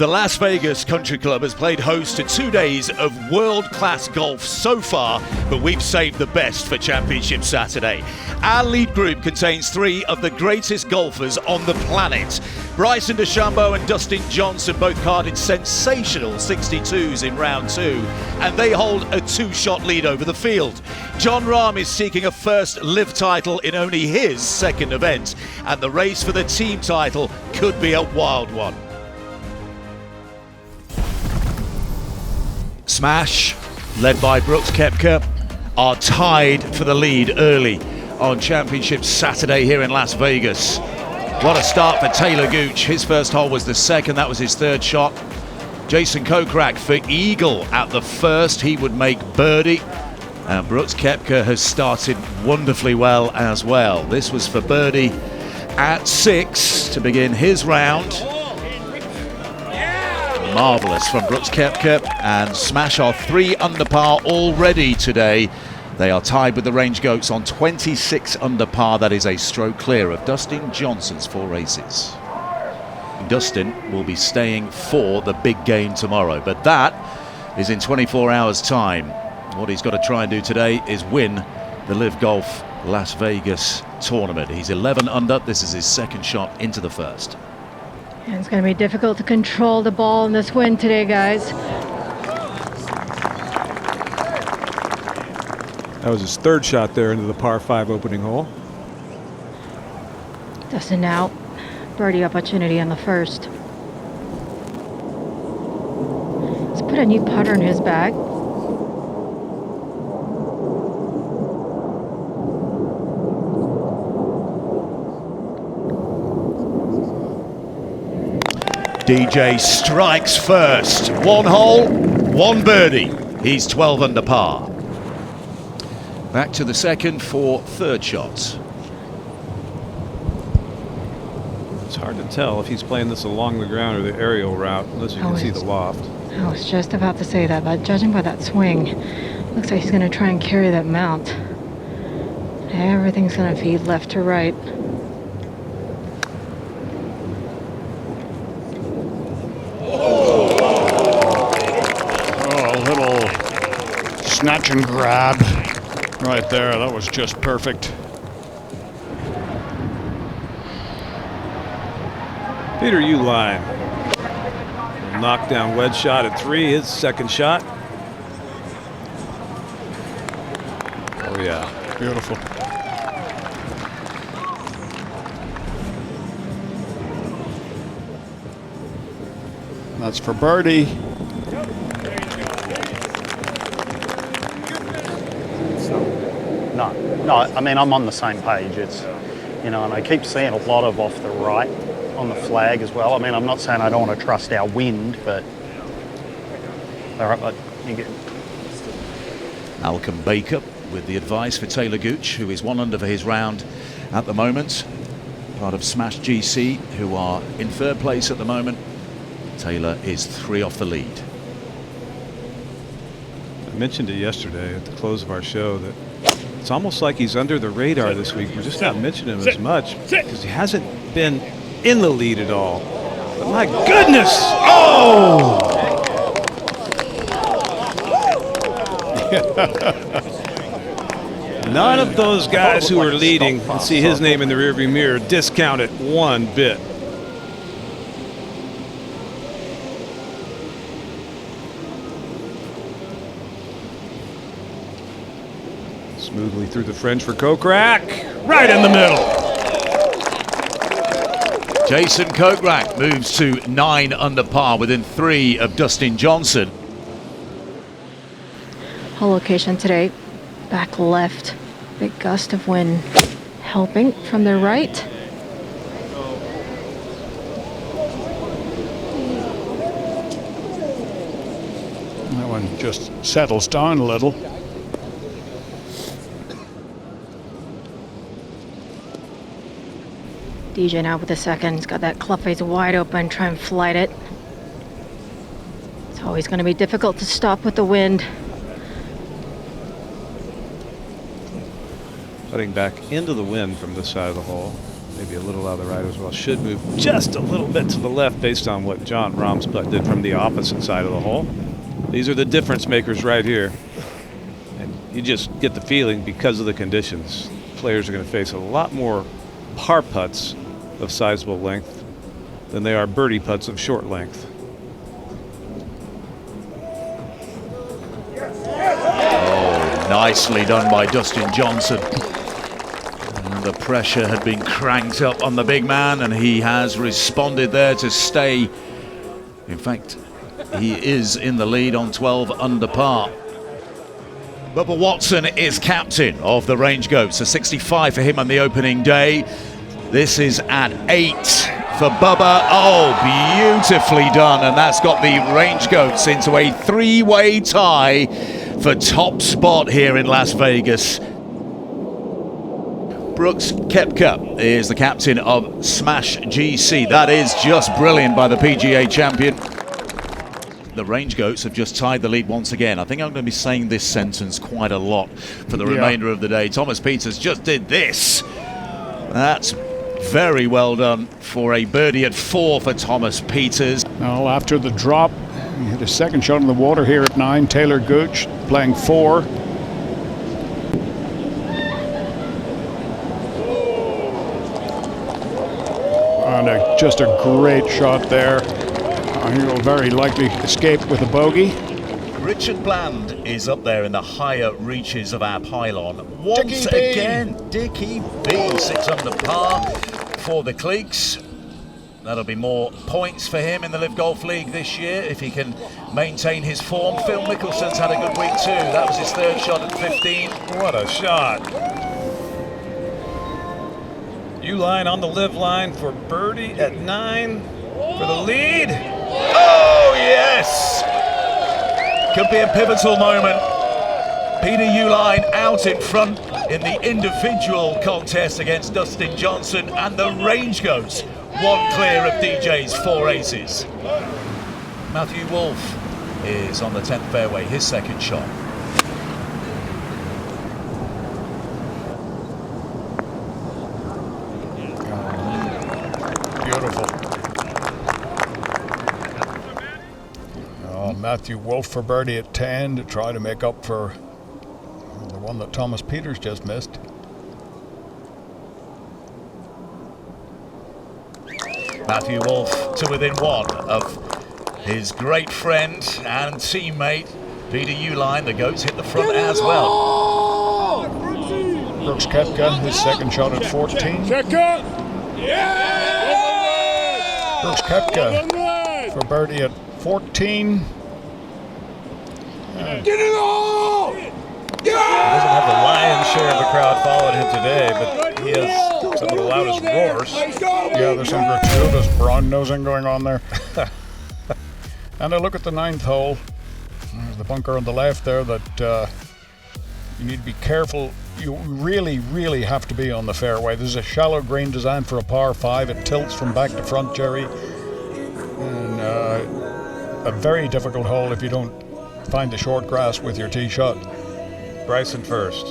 The Las Vegas Country Club has played host to 2 days of world-class golf so far, but we've saved the best for Championship Saturday. Our lead group contains 3 of the greatest golfers on the planet. Bryson DeChambeau and Dustin Johnson both carded sensational 62s in round 2, and they hold a 2-shot lead over the field. Jon Rahm is seeking a first LIV title in only his second event, and the race for the team title could be a wild one. Smash, led by Brooks Koepka, are tied for the lead early on Championship Saturday here in Las Vegas. What a start for Taylor Gooch. His first hole was the second, that was his third shot. Jason Kokrak for eagle at the first, he would make birdie. And Brooks Koepka has started wonderfully well as well. This was for birdie at 6 to begin his round. Marvellous from Brooks Koepka, and Smash are 3 under par already today. They are tied with the Range Goats on 26 under par. That is a stroke clear of Dustin Johnson's 4 aces. Dustin will be staying for the big game tomorrow, but that is in 24 hours time. What he's got to try and do today is win the LIV Golf Las Vegas tournament. He's 11 under. This is his second shot into the first. And it's going to be difficult to control the ball in this wind today, guys. That was his third shot there into the par 5 opening hole. Dustin now, birdie opportunity on the first. He's put a new putter in his bag. DJ strikes first. 1 hole, 1 birdie. He's 12 under par. Back to the second for third shots. It's hard to tell if he's playing this along the ground or the aerial route, unless you can see the loft. I was just about to say that, but judging by that swing, looks like he's going to try and carry that mount. Everything's going to feed left to right. Snatch and grab right there. That was just perfect. Peter Uihlein. Knockdown wedge shot at 3, his second shot. Oh yeah, beautiful. That's for birdie. No, I mean, I'm on the same page. It's, you know, and I keep seeing a lot of off the right on the flag as well. I mean, I'm not saying I don't want to trust our wind, but all right, you get. Malcolm Baker with the advice for Taylor Gooch, who is 1 under for his round at the moment. Part of Smash GC, who are in third place at the moment. Taylor is 3 off the lead. I mentioned it yesterday at the close of our show that it's almost like he's under the radar this week. We're just not mentioning him as much because he hasn't been in the lead at all. But my goodness! Oh! None of those guys who are leading and see his name in the rearview mirror discount it one bit. Smoothly through the French for Kokrak, right in the middle. Jason Kokrak moves to 9 under par within 3 of Dustin Johnson. Hole location today, back left. Big gust of wind helping from the right. That one just settles down a little. DJ now with the second. He's got that club face wide open, try and flight it. It's always going to be difficult to stop with the wind. Putting back into the wind from this side of the hole. maybe a little out of the right as well. Should move just a little bit to the left based on what John Rahm's putt did from the opposite side of the hole. These are the difference makers right here. And you just get the feeling because of the conditions, players are going to face a lot more par putts of sizable length than they are birdie putts of short length. Oh, nicely done by Dustin Johnson. And the pressure had been cranked up on the big man, and he has responded there to stay. In fact, he is in the lead on 12 under par. Bubba Watson is captain of the Range Goats. A 65 for him on the opening day. This is at 8 for Bubba. Oh, beautifully done. And that's got the Range Goats into a three-way tie for top spot here in Las Vegas. Brooks Koepka is the captain of Smash GC. That is just brilliant by the PGA champion. The Range Goats have just tied the lead once again. I think I'm going to be saying this sentence quite a lot for the remainder of the day. Thomas Pieters just did this. That's very well done for a birdie at 4 for Thomas Pieters. Well, after the drop, he hit a second shot in the water here at 9. Taylor Gooch playing 4. And just a great shot there. He will very likely escape with a bogey. Richard Bland is up there in the higher reaches of our pylon. Once again, Dickie B, 6 under par for the Cleeks. That'll be more points for him in the LIV Golf League this year if he can maintain his form. Phil Mickelson's had a good week too. That was his 3rd shot at 15. What a shot. Uline on the LIV line for birdie at 9 for the lead. Oh, yes! Could be a pivotal moment. Peter Uline out in front in the individual contest against Dustin Johnson, and the Range Goats 1 clear of DJ's 4 aces. Matthew Wolff is on the 10th fairway, his 2nd shot. Beautiful. Matthew Wolff for birdie at 10 to try to make up for the one that Thomas Pieters just missed. Matthew Wolff to within 1 of his great friend and teammate Peter Uline. The Goats hit the front as well. Brooks Koepka, his 2nd shot at 14. Brooks Koepka for birdie at 14. Get it all! He doesn't have the lion's share of the crowd following him today, but he has some of the loudest roars. Yeah, there's some gratuitous brown-nosing going on there. And I look at the 9th hole. There's the bunker on the left there that you need to be careful. You really, really have to be on the fairway. This is a shallow green designed for a par 5. It tilts from back to front, Jerry. And a very difficult hole if you don't find the short grass with your tee shot. Bryson first.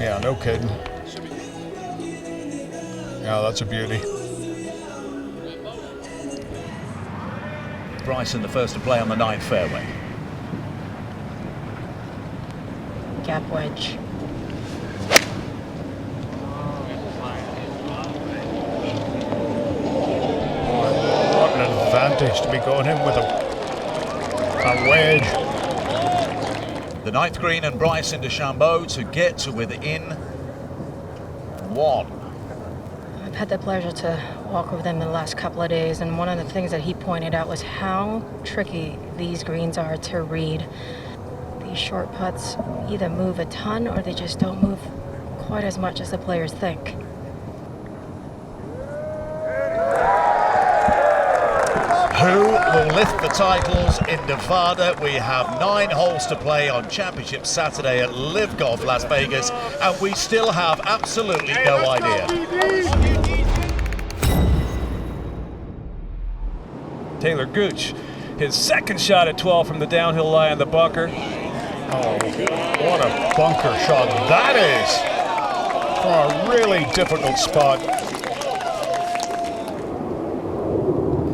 Yeah, no kidding. Yeah, that's a beauty. Bryson the first to play on the 9th fairway. Gap wedge. What an advantage to be going in with a wedge. The 9th green and Bryson DeChambeau to get to within 1. I've had the pleasure to walk over them in the last couple of days, and one of the things that he pointed out was how tricky these greens are to read. These short putts either move a ton or they just don't move quite as much as the players think. Who will lift the titles in Nevada? We have 9 holes to play on Championship Saturday at LIV Golf Las Vegas, and we still have absolutely no idea. Taylor Gooch, his 2nd shot at 12 from the downhill lie in the bunker. Oh, what a bunker shot that is! From a really difficult spot.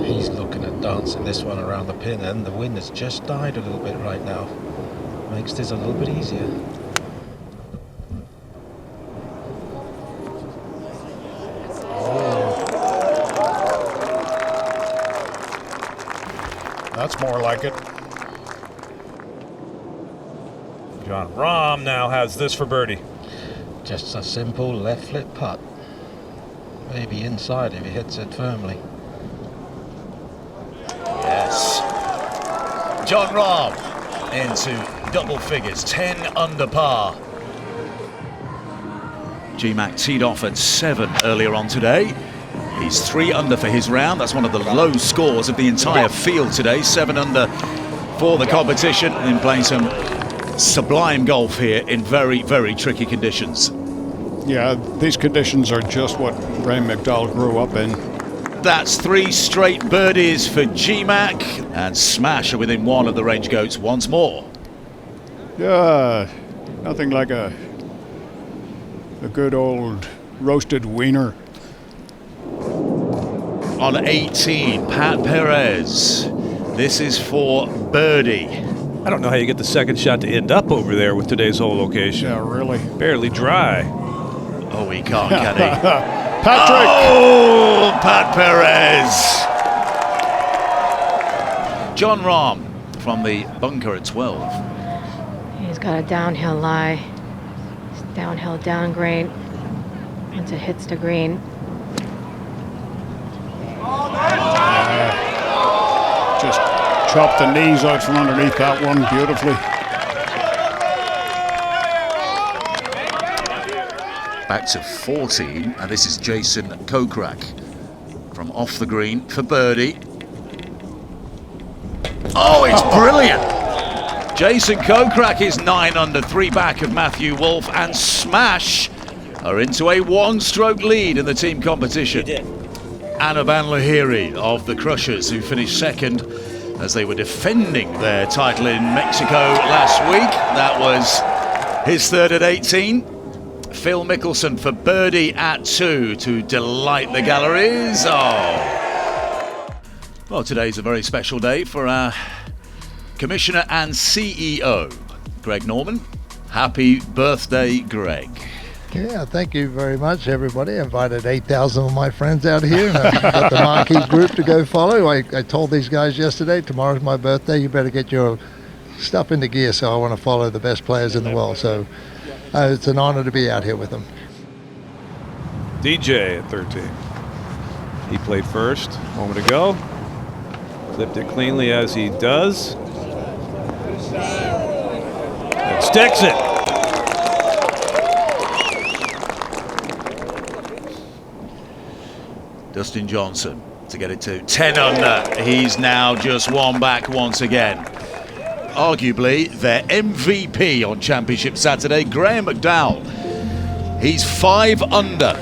He's looking at dancing this one around the pin, and the wind has just died a little bit right now. Makes this a little bit easier. Oh. That's more like it. Jon Rahm now has this for birdie. Just a simple left flip putt. Maybe inside if he hits it firmly. Yes. Jon Rahm into double figures, 10 under par. G-Mac teed off at 7 earlier on today. He's 3 under for his round. That's one of the low scores of the entire field today. 7 under for the competition, and playing some sublime golf here in very, very tricky conditions. Yeah, these conditions are just what Graeme McDowell grew up in. That's 3 straight birdies for G-Mac, and Smash are within 1 of the range goats once more. Yeah, nothing like a good old roasted wiener. On 18, Pat Perez. This is for birdie. I don't know how you get the second shot to end up over there with today's hole location. Yeah, really. Barely dry. Oh, he can't, can he? Patrick! Oh, Pat Perez. Jon Rahm from the bunker at 12. He's got a downhill lie. It's downhill down green. Once it hits the green. Just chopped the knees out from underneath that one beautifully. Back to 14, and this is Jason Kokrak from off the green for birdie. Oh, it's brilliant! Jason Kokrak is 9 under, 3 back of Matthew Wolff, and Smash are into a 1-stroke lead in the team competition. Anaban Lahiri of the Crushers, who finished 2nd as they were defending their title in Mexico last week. That was his 3rd at 18. Phil Mickelson for birdie at 2 to delight the galleries. Oh. Well, today's a very special day for our Commissioner and CEO, Greg Norman. Happy birthday, Greg. Yeah, thank you very much, everybody. I invited 8,000 of my friends out here, and I've got the Marquee group to go follow. I told these guys yesterday, tomorrow's my birthday, you better get your stuff into gear, so I want to follow the best players in the world. So it's an honor to be out here with them. DJ at 13. He played first a moment ago. Clipped it cleanly as he does. And sticks it. Dustin Johnson to get it to 10 under. He's now just 1 back once again. Arguably their MVP on Championship Saturday, Graeme McDowell. He's 5 under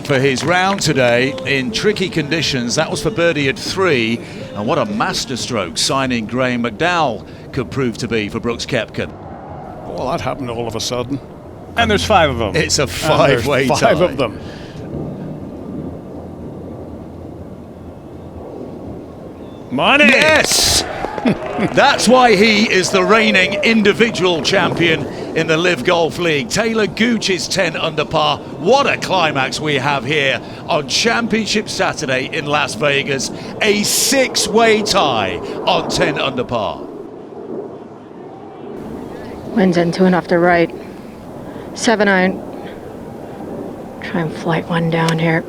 for his round today in tricky conditions. That was for birdie at 3. And what a masterstroke signing Graeme McDowell could prove to be for Brooks Koepka. Well, that happened all of a sudden. And there's 5 of them. It's a 5-way tie. 5 of them. Money! Yes! That's why he is the reigning individual champion in the LIV Golf League. Taylor Gooch is 10 under par. What a climax we have here on Championship Saturday in Las Vegas. A 6-way tie on 10 under par. Wind's in 2 and off the right. 7-iron. Try and flight one down here.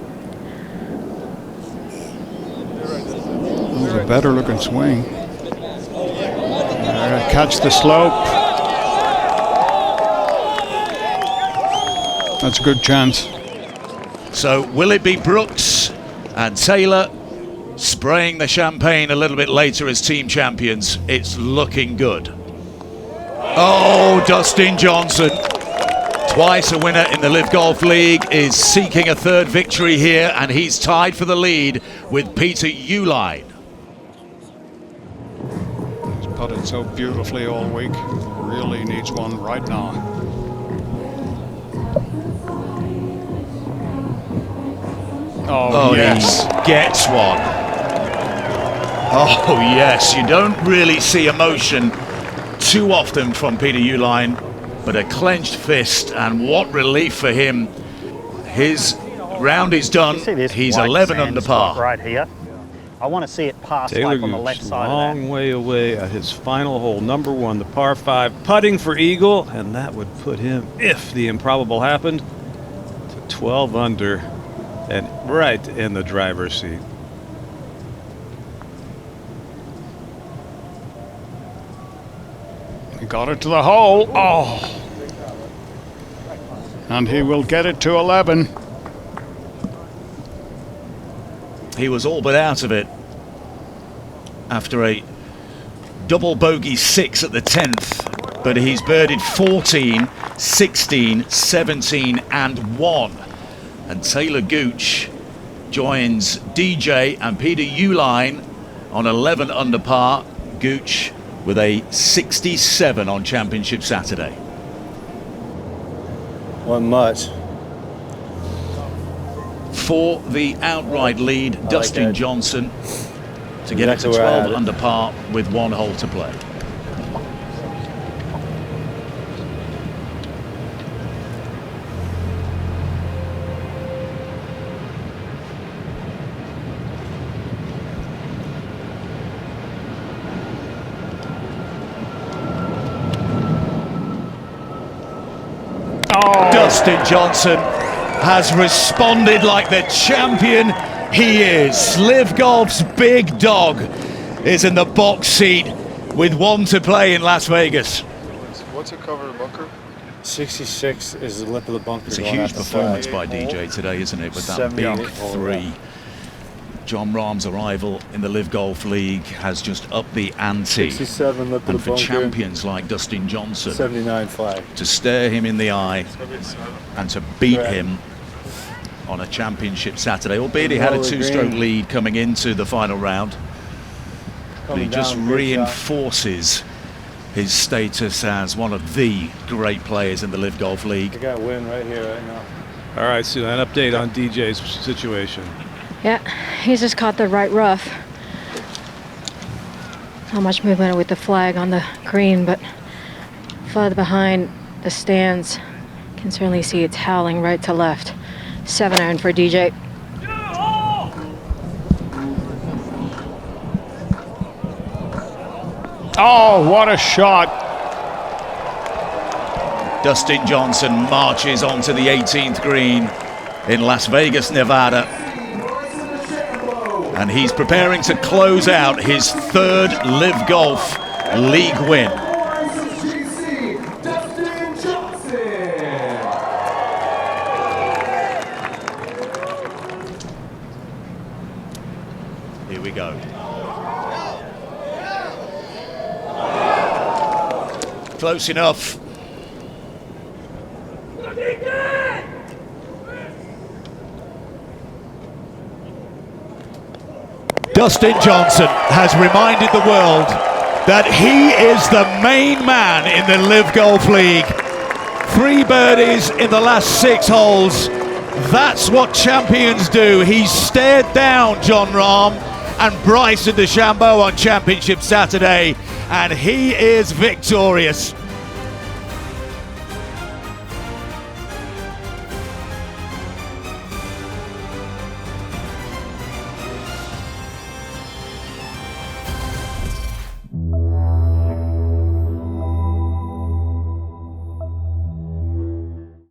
That was a better looking swing. Catch the slope. That's a good chance. So will it be Brooks and Taylor spraying the champagne a little bit later as team champions? It's looking good. Oh, Dustin Johnson, twice a winner in the LIV Golf League, is seeking a 3rd victory here, and he's tied for the lead with Peter Uihlein. He's putted so beautifully all week. really needs one right now. Oh, yes. He gets one. Oh, yes. You don't really see emotion too often from Peter Uihlein, but a clenched fist, and what relief for him. His round is done. He's 11 under par. Right here. I want to see it pass Taylor like on the left Gooch, side long of that. way away at his final hole, number 1, the par 5, putting for eagle, and that would put him, if the improbable happened, to 12 under and right in the driver's seat. He got it to the hole. Oh. And he will get it to 11. He was all but out of it after a double bogey 6 at the 10th, but he's birdied 14, 16, 17 and 1. And Taylor Gooch joins DJ and Peter Uihlein on 11 under par. Gooch with a 67 on Championship Saturday. Wasn't much. For the outright lead, Dustin Johnson to get it to 12 under par with 1 hole to play. Dustin Johnson has responded like the champion he is. LIV Golf's big dog is in the box seat with 1 to play in Las Vegas. What's it cover the bunker? 66 is the lip of the bunker. It's a huge performance by DJ today, isn't it? With that big 3. John Rahm's arrival in the LIV Golf League has just upped the ante. 67 lip of the and for bunker. champions like Dustin Johnson, 79 flag. to stare him in the eye and to beat him on a championship Saturday, albeit he had a 2-stroke lead coming into the final round. But he just reinforces his status as one of the great players in the LIV Golf League. I got a win right here, right now. All right, Sue, an update on DJ's situation. Yeah, he's just caught the right rough. Not much movement with the flag on the green, but further behind the stands, can certainly see it's howling right to left. 7-iron for DJ. Oh, what a shot. Dustin Johnson marches onto the 18th green in Las Vegas, Nevada. And he's preparing to close out his 3rd LIV Golf League win. Dustin Johnson. Here we go. Close enough. Dustin Johnson has reminded the world that he is the main man in the LIV Golf League. 3 birdies in the last 6 holes. That's what champions do. He stared down Jon Rahm and Bryson DeChambeau on Championship Saturday, and he is victorious.